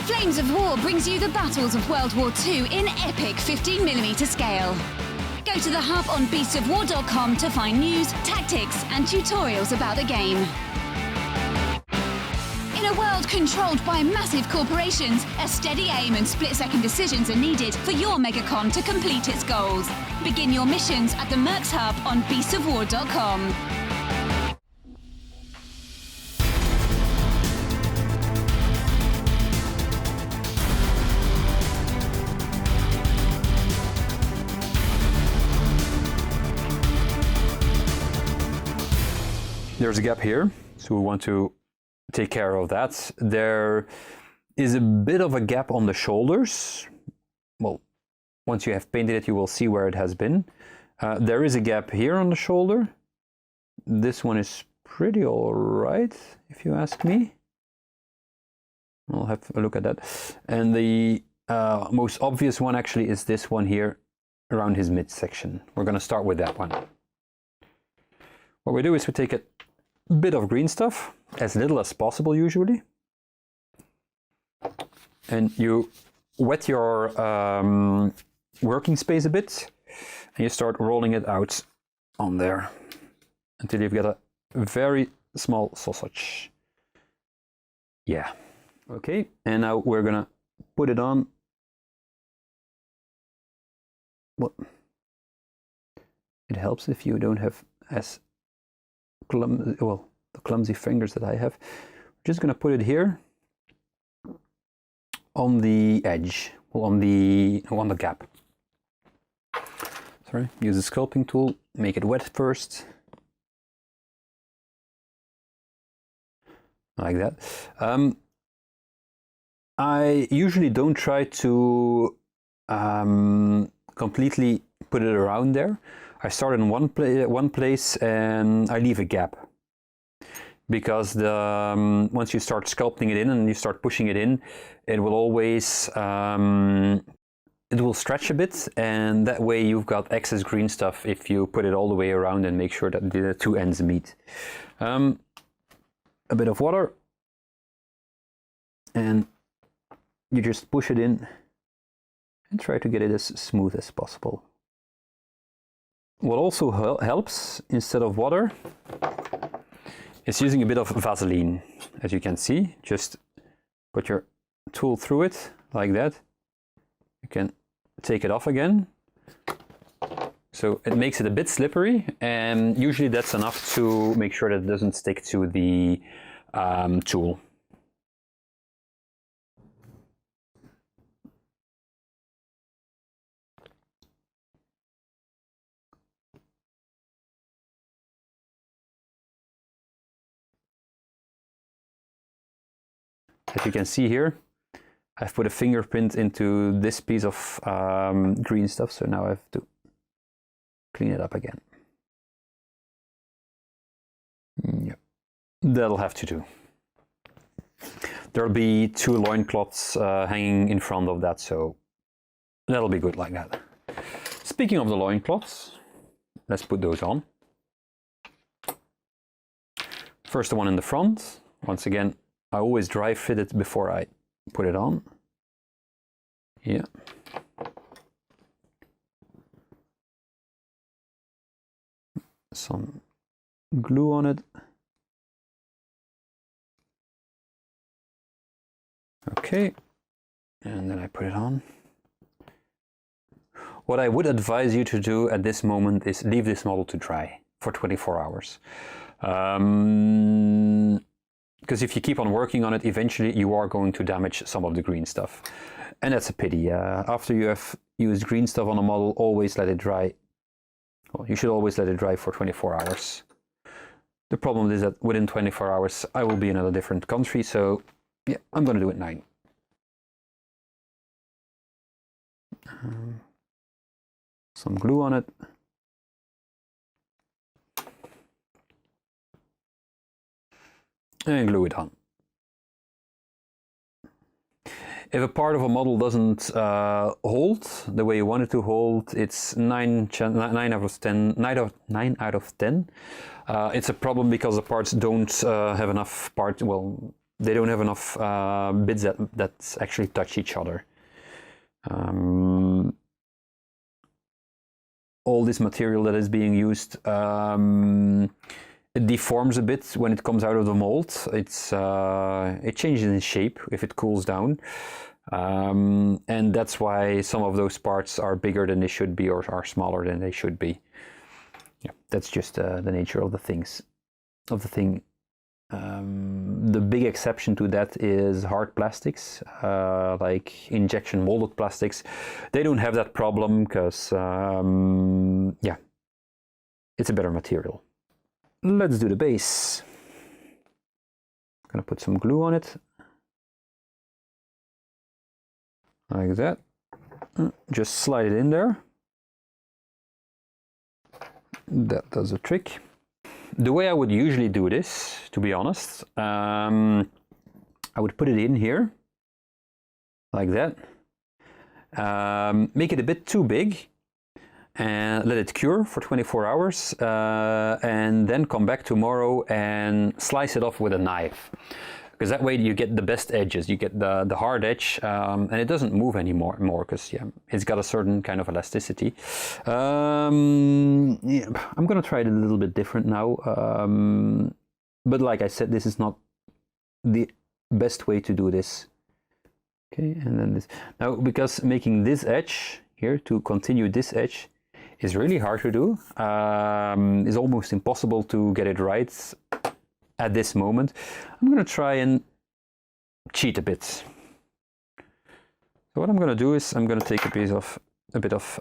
Flames of War brings you the battles of World War II in epic 15mm scale. Go to the hub on beastsofwar.com to find news, tactics, and tutorials about the game. In a world controlled by massive corporations, a steady aim and split-second decisions are needed for your Megacon to complete its goals. Begin your missions at the Mercs Hub on beastsofwar.com. There's a gap here, so we want to take care of that. There is a bit of a gap on the shoulders. Well, once you have painted it, you will see where it has been. There is a gap here on the shoulder. This one is pretty all right, if you ask me. I'll have a look at that. And the most obvious one actually is this one here around his midsection. We're going to start with that one. What we do is we take a bit of green stuff, as little as possible usually, and you wet your working space a bit, and you start rolling it out on there until you've got a very small sausage. Yeah. Okay, and now we're gonna put it on. Well, it helps if you don't have as the clumsy fingers that I have. We're just going to put it here on the edge, well, on the gap. Sorry, use the sculpting tool, make it wet first, like that. I usually don't try to completely put it around there. I start in one place and I leave a gap, because once you start sculpting it in and you start pushing it in, it will always it will stretch a bit, and that way you've got excess green stuff if you put it all the way around and make sure that the two ends meet. A bit of water, and you just push it in and try to get it as smooth as possible. What also helps, instead of water, is using a bit of Vaseline. As you can see, just put your tool through it like that. You can take it off again. So it makes it a bit slippery, and usually that's enough to make sure that it doesn't stick to the tool. As you can see here, I've put a fingerprint into this piece of green stuff, so now I have to clean it up again. Yep, that'll have to do. There'll be 2 loincloths hanging in front of that, so that'll be good like that. Speaking of the loincloths, let's put those on. First, the one in the front. Once again, I always dry fit it before I put it on. Yeah. Some glue on it. Okay. And then I put it on. What I would advise you to do at this moment is leave this model to dry for 24 hours. Because if you keep on working on it, eventually you are going to damage some of the green stuff. And that's a pity. After you have used green stuff on a model, always let it dry. Well, you should always let it dry for 24 hours. The problem is that within 24 hours, I will be in a different country. So yeah, I'm going to do it 9. Some glue on it. And glue it on. If a part of a model doesn't hold the way you want it to hold, it's 9 out of 10. 9 out of 10. It's a problem because the parts don't have enough they don't have enough bits that actually touch each other. All this material that is being used, it deforms a bit when it comes out of the mold. It changes in shape if it cools down. And that's why some of those parts are bigger than they should be or are smaller than they should be. Yeah, that's just the nature of the thing. The big exception to that is hard plastics, like injection molded plastics. They don't have that problem because, yeah, it's a better material. Let's do the base. I'm gonna put some glue on it. Like that. Just slide it in there. That does the trick. The way I would usually do this, to be honest, I would put it in here, like that. Make it a bit too big and let it cure for 24 hours and then come back tomorrow and slice it off with a knife. Because that way you get the best edges, you get the hard edge, and it doesn't move anymore because yeah, it's got a certain kind of elasticity. Yeah, I'm gonna try it a little bit different now, but like I said, this is not the best way to do this. Okay, and then this. Now, because making this edge here to continue this edge is really hard to do, it's almost impossible to get it right at this moment. I'm going to try and cheat a bit. So what I'm going to do is I'm going to take a bit of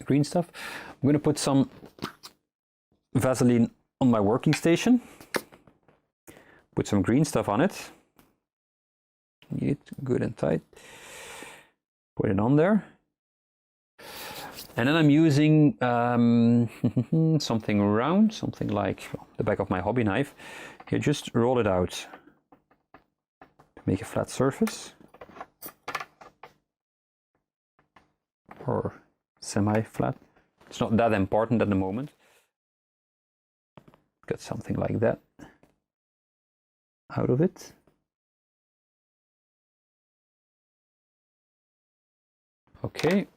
green stuff. I'm going to put some Vaseline on my working station. Put some green stuff on it. Need it good and tight. Put it on there. And then I'm using something round, something like the back of my hobby knife. Here, just roll it out to make a flat surface. Or semi-flat. It's not that important at the moment. Get something like that out of it. Okay.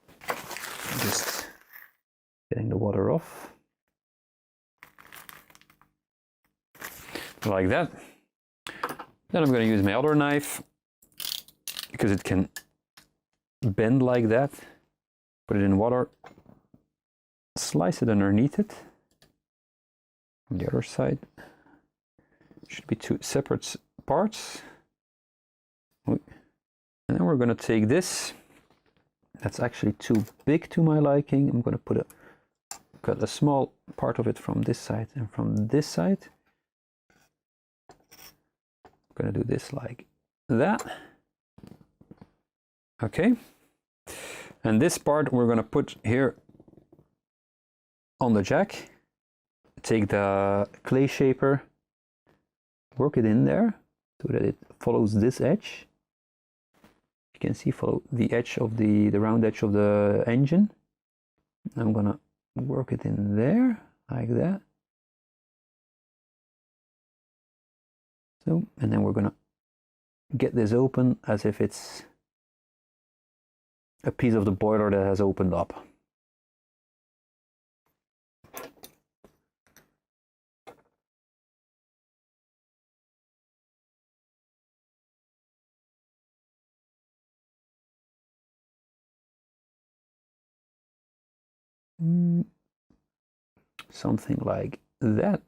Just getting the water off. Like that. Then I'm going to use my other knife because it can bend like that. Put it in water. Slice it underneath it. On the other side. Should be two separate parts. And then we're going to take this. That's actually too big to my liking. I'm going to cut a small part of it from this side and from this side. I'm going to do this like that. Okay. And this part we're going to put here on the jack. Take the clay shaper, work it in there so that it follows this edge. You can see follow the edge of the round edge of the engine. I'm gonna work it in there like that. So, and then we're gonna get this open as if it's a piece of the boiler that has opened up. Something like that,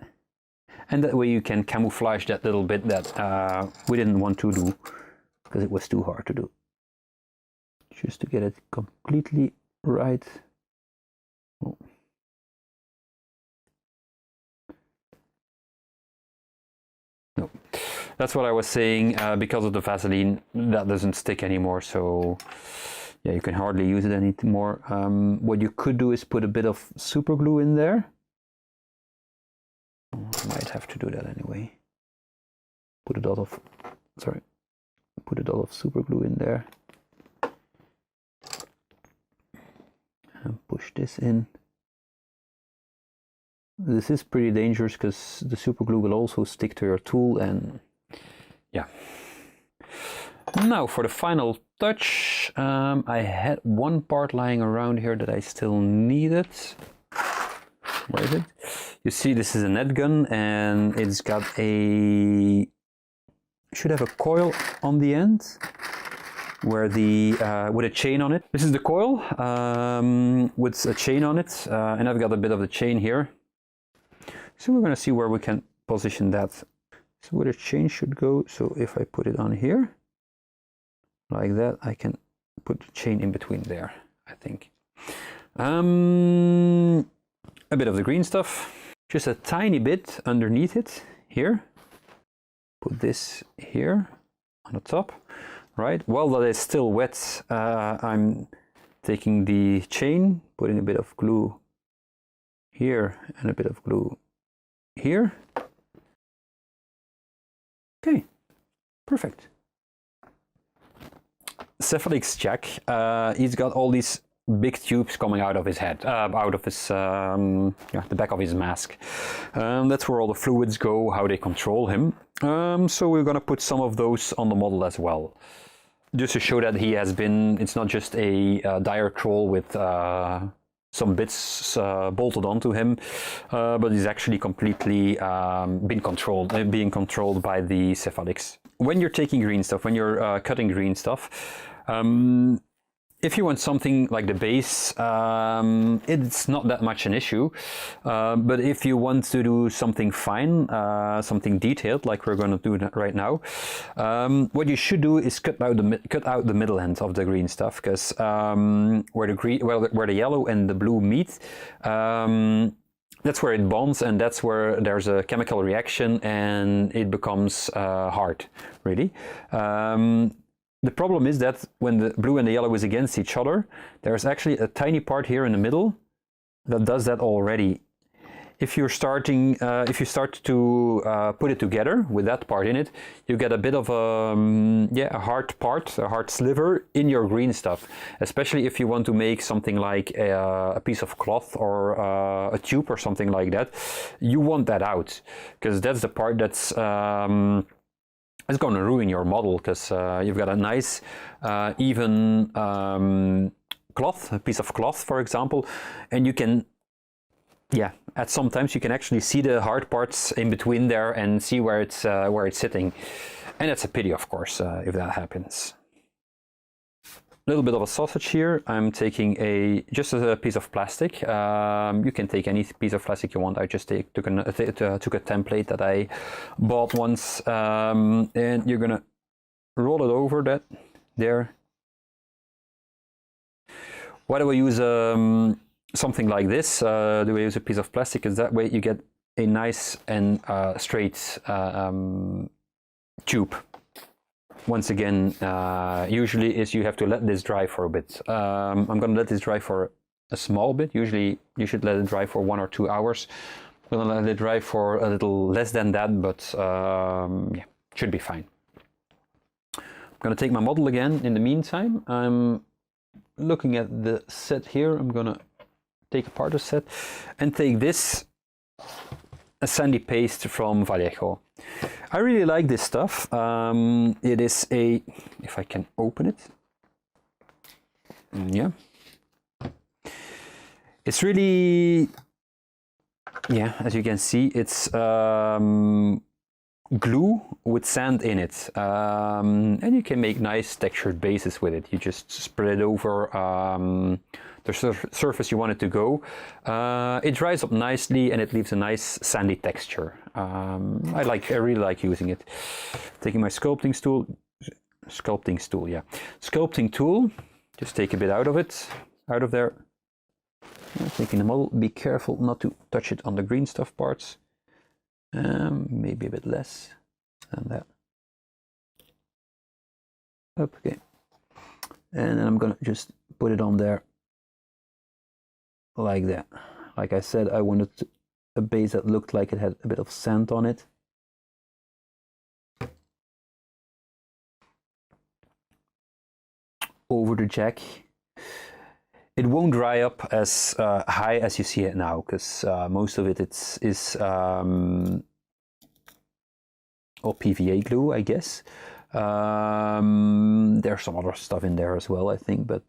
and that way you can camouflage that little bit that we didn't want to do because it was too hard to do. Just to get it completely right. Oh. No, that's what I was saying. Because of the Vaseline, that doesn't stick anymore. So yeah, you can hardly use it anymore. What you could do is put a bit of super glue in there. I might have to do that anyway. Put a dot of super glue in there. And push this in. This is pretty dangerous because the super glue will also stick to your tool, and yeah. Now for the final touch, I had one part lying around here that I still needed. Where is it? You see, this is a net gun, and it's got a should have a coil on the end where the with a chain on it. This is the coil with a chain on it, and I've got a bit of the chain here. So we're going to see where we can position that. So where the chain should go. So if I put it on here like that, I can put the chain in between there, I think. A bit of the green stuff, just a tiny bit underneath it here. Put this here on the top, right? While that is still wet, I'm taking the chain, putting a bit of glue here and a bit of glue here. Okay, perfect. Cephalix Jack, he's got all these big tubes coming out of his head, out of his, the back of his mask. That's where all the fluids go, how they control him. So we're gonna put some of those on the model as well. Just to show that he has been, it's not just a dire troll with some bits bolted onto him, but he's actually completely being controlled by the Cephalix. When you're taking green stuff, when you're cutting green stuff, if you want something like the base, it's not that much an issue. But if you want to do something fine, something detailed, like we're going to do right now, what you should do is cut out the middle end of the green stuff, because where the yellow and the blue meet, that's where it bonds, and that's where there's a chemical reaction and it becomes hard, really. The problem is that when the blue and the yellow is against each other, there's actually a tiny part here in the middle that does that already. If you start to put it together with that part in it, you get a bit of a hard part, a hard sliver in your green stuff. Especially if you want to make something like a piece of cloth or a tube or something like that, you want that out, because that's the part that's it's going to ruin your model, because you've got a nice even cloth, a piece of cloth, for example, and you can, at sometimes you can actually see the hard parts in between there and see where it's sitting, and it's a pity, of course, if that happens. A little bit of a sausage here. I'm taking just a piece of plastic. You can take any piece of plastic you want. I just took a template that I bought once, and you're gonna roll it over that there. Why do I use something like this? Do I use a piece of plastic? Because that way you get a nice and straight tube. Once again, usually you have to let this dry for a bit. I'm going to let this dry for a small bit. Usually you should let it dry for 1 or 2 hours. I'm going to let it dry for a little less than that, but should be fine. I'm going to take my model again. In the meantime, I'm looking at the set here. I'm going to take apart the set and take this, a sandy paste from Vallejo. I really like this stuff. It is if I can open it, it's really, as you can see, it's glue with sand in it, and you can make nice textured bases with it. You just spread it over the surface you want it to go. It dries up nicely and it leaves a nice sandy texture. I really like using it. Taking my sculpting tool, just take a bit out of there. Taking the model, be careful not to touch it on the green stuff parts. Maybe a bit less than that. Okay, and then I'm gonna just put it on there like that. Like I said, I wanted a base that looked like it had a bit of sand on it. Over the jack. It won't dry up as high as you see it now, because most of it is or PVA glue, I guess. There's some other stuff in there as well, I think, but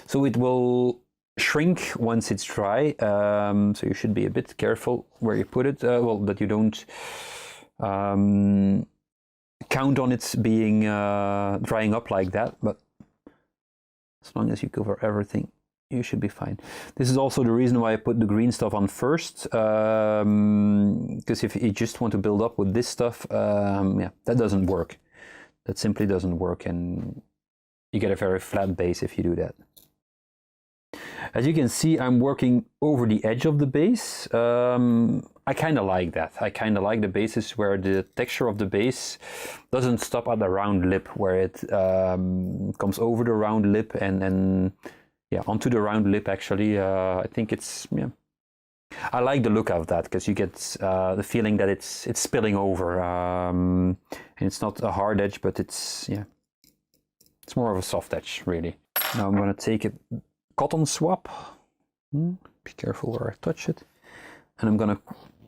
so it will shrink once it's dry, so you should be a bit careful where you put it, well, that you don't count on it being drying up like that, but as long as you cover everything, you should be fine. This is also the reason why I put the green stuff on first, because if you just want to build up with this stuff, yeah, that doesn't work. That simply doesn't work, and you get a very flat base if you do that. As you can see, I'm working over the edge of the base. I kind of like that. I kind of like the bases where the texture of the base doesn't stop at the round lip, where it comes over the round lip and then yeah, onto the round lip. Actually, I think it's, yeah, I like the look of that, because you get the feeling that it's spilling over, and it's not a hard edge, but it's, yeah, it's more of a soft edge, really. Now I'm going to take a cotton swab. Be careful where I touch it, and I'm going to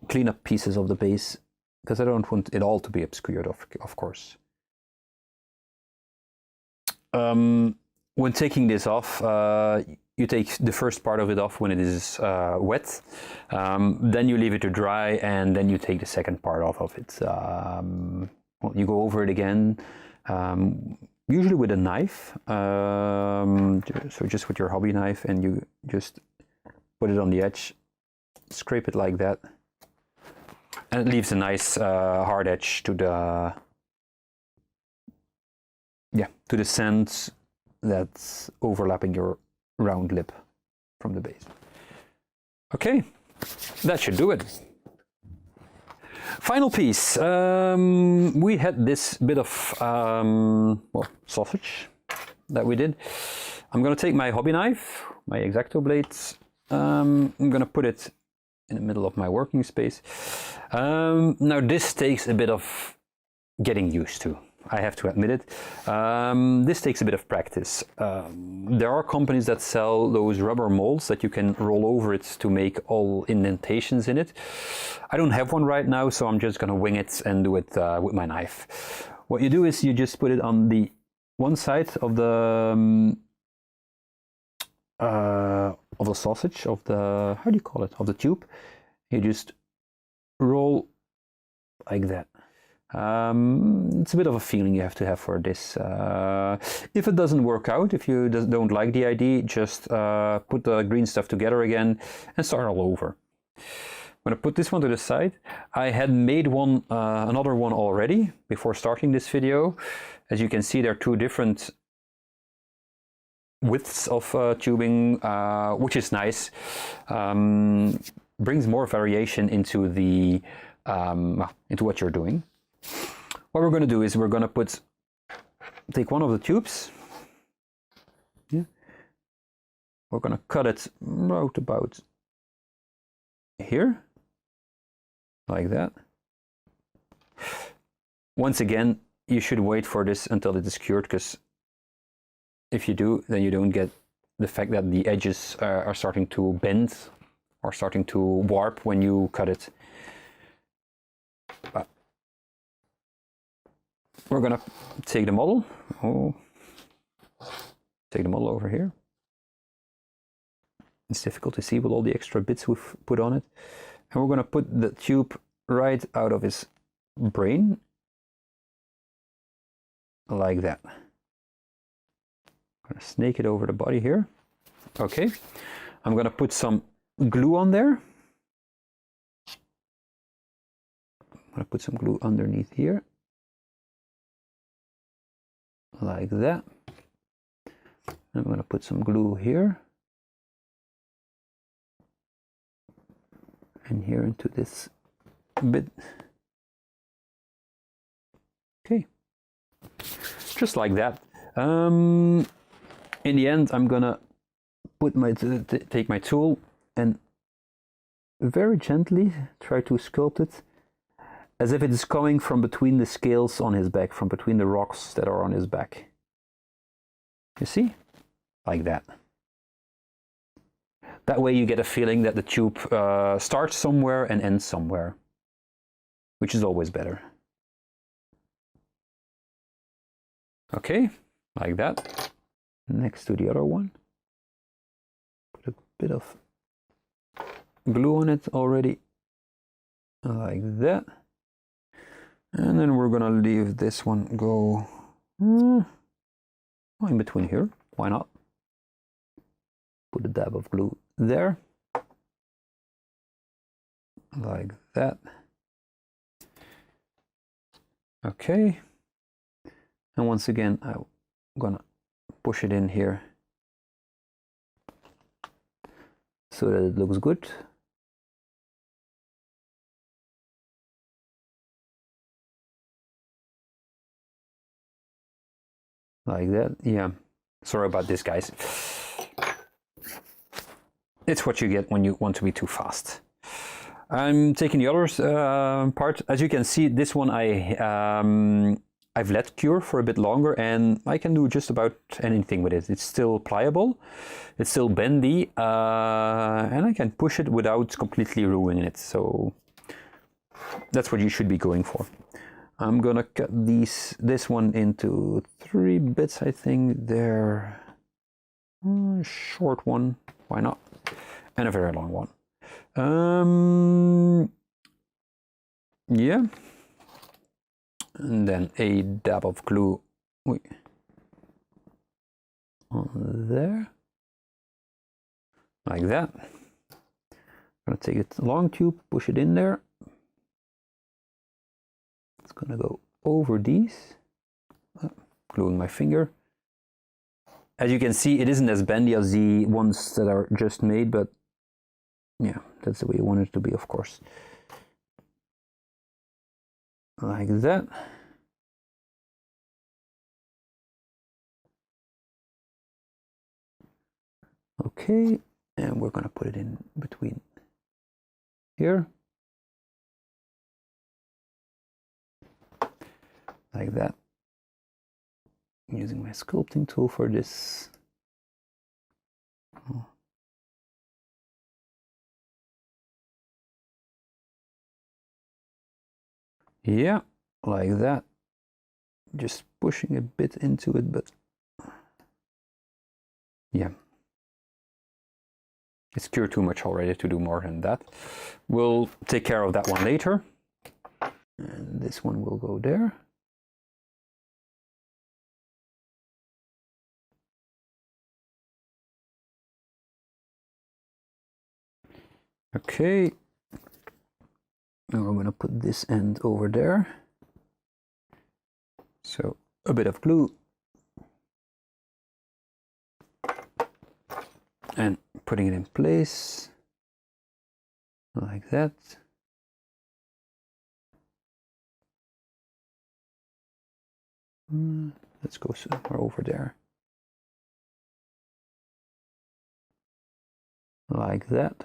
clean up pieces of the base, because I don't want it all to be obscured, of course. When taking this off, you take the first part of it off when it is wet, then you leave it to dry, and then you take the second part off of it. Well, you go over it again, usually with a knife, so just with your hobby knife, and you just put it on the edge, scrape it like that, and it leaves a nice hard edge to the, yeah, to the sand that's overlapping your round lip from the base. Okay, that should do it. Final piece. We had this bit of well, sausage that we did. I'm going to take my hobby knife, my X-Acto blades. I'm going to put it in the middle of my working space. Now this takes a bit of getting used to, I have to admit it. This takes a bit of practice. There are companies that sell those rubber molds that you can roll over it to make all indentations in it. I don't have one right now, so I'm just going to wing it and do it with my knife. What you do is you just put it on the one side of the sausage, of the, how do you call it, of the tube. You just roll like that. It's a bit of a feeling you have to have for this. If it doesn't work out, if you don't like the idea, just put the green stuff together again and start all over. I'm going to put this one to the side. I had made one, another one already before starting this video. As you can see, there are two different widths of tubing, which is nice. Brings more variation into the into what you're doing. What we're going to do is we're going to take one of the tubes. Yeah. We're going to cut it right about here, like that. Once again, you should wait for this until it is cured, because if you do, then you don't get the fact that the edges are starting to bend or starting to warp when you cut it. But we're gonna take the model. Take the model over here. It's difficult to see with all the extra bits we've put on it. And we're gonna put the tube right out of his brain, like that. I'm gonna snake it over the body here. Okay, I'm gonna put some glue on there. I'm gonna put some glue underneath here, like that. I'm going to put some glue here and here into this bit. Okay, just like that. In the end, I'm gonna put take my tool and very gently try to sculpt it as if it is coming from between the scales on his back, from between the rocks that are on his back. You see? Like that. That way you get a feeling that the tube starts somewhere and ends somewhere, which is always better. Okay, like that. Next to the other one. Put a bit of glue on it already, like that. And then we're gonna leave this one go in between here. Why not? Put a dab of glue there, like that. Okay. And once again, I'm gonna push it in here so that it looks good. Like that. Yeah. Sorry about this, guys. It's what you get when you want to be too fast. I'm taking the other part. As you can see, this one I've let cure for a bit longer, and I can do just about anything with it. It's still pliable, it's still bendy, and I can push it without completely ruining it. So that's what you should be going for. I'm gonna cut this one into 3 bits, I think. They're short one, why not? And a very long one. Yeah. And then a dab of glue on there, like that. I'm gonna take it long tube, push it in there. It's gonna go over these, gluing my finger. As you can see, it isn't as bendy as the ones that are just made, but yeah, that's the way you want it to be, of course. Like that. Okay, and we're gonna put it in between here. Like that. I'm using my sculpting tool for this. Oh. Yeah, like that. Just pushing a bit into it, but yeah. It's cured too much already to do more than that. We'll take care of that one later. And this one will go there. Okay. Now we're going to put this end over there. So a bit of glue. And putting it in place. Like that. Let's go somewhere over there. Like that.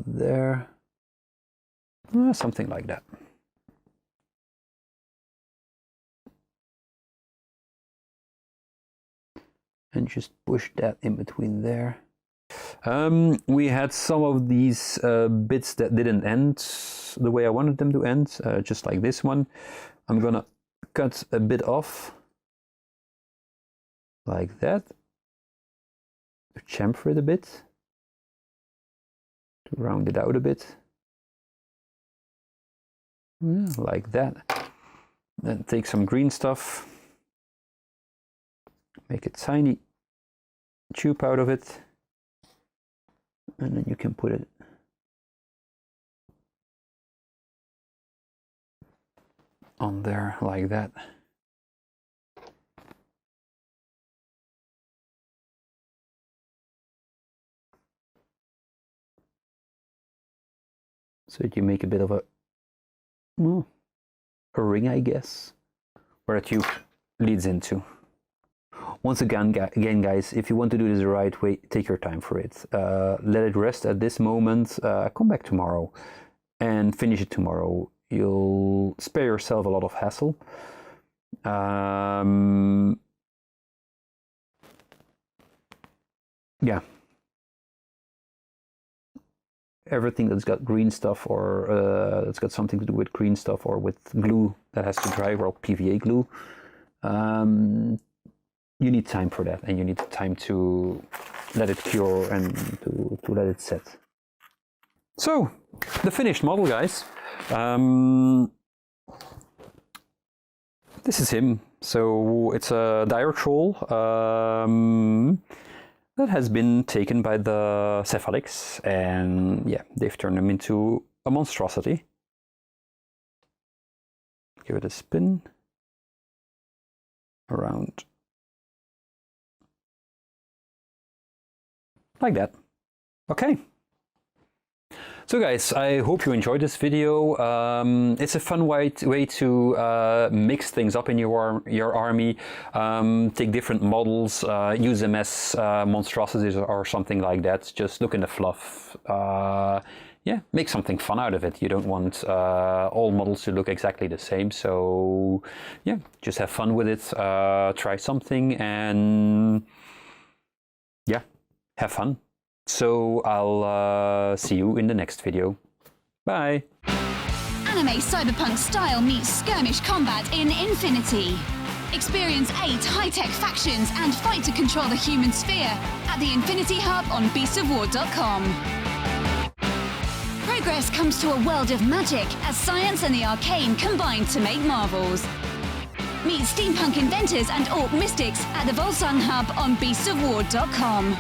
There. Something like that. And just push that in between there. We had some of these bits that didn't end the way I wanted them to end, just like this one. I'm gonna cut a bit off, like that, to chamfer it a bit, to round it out a bit, like that. Then take some green stuff, make a tiny tube out of it, and then you can put it on there like that. So that you make a bit of a ring, I guess, where a tube leads into. Once again, guys, if you want to do this the right way, take your time for it. Let it rest at this moment. Come back tomorrow and finish it tomorrow. You'll spare yourself a lot of hassle. Yeah. everything that's got green stuff or that's got something to do with green stuff or with glue that has to dry, or PVA glue, you need time for that, and you need time to let it cure and to let it set. So, the finished model, guys. This is him. So it's a dire troll that has been taken by the cephalics, and yeah, they've turned him into a monstrosity. Give it a spin around like that. Okay. So guys, I hope you enjoyed this video. It's a fun way to mix things up in your army, take different models, use them as monstrosities or something like that. Just look in the fluff. Yeah, make something fun out of it. You don't want all models to look exactly the same. So yeah, just have fun with it. Try something and yeah, have fun. So I'll see you in the next video. Bye! Anime cyberpunk style meets skirmish combat in Infinity. Experience 8 high-tech factions and fight to control the human sphere at the Infinity Hub on beastsofwar.com. Progress comes to a world of magic as science and the arcane combine to make marvels. Meet steampunk inventors and orc mystics at the Volsung Hub on beastsofwar.com.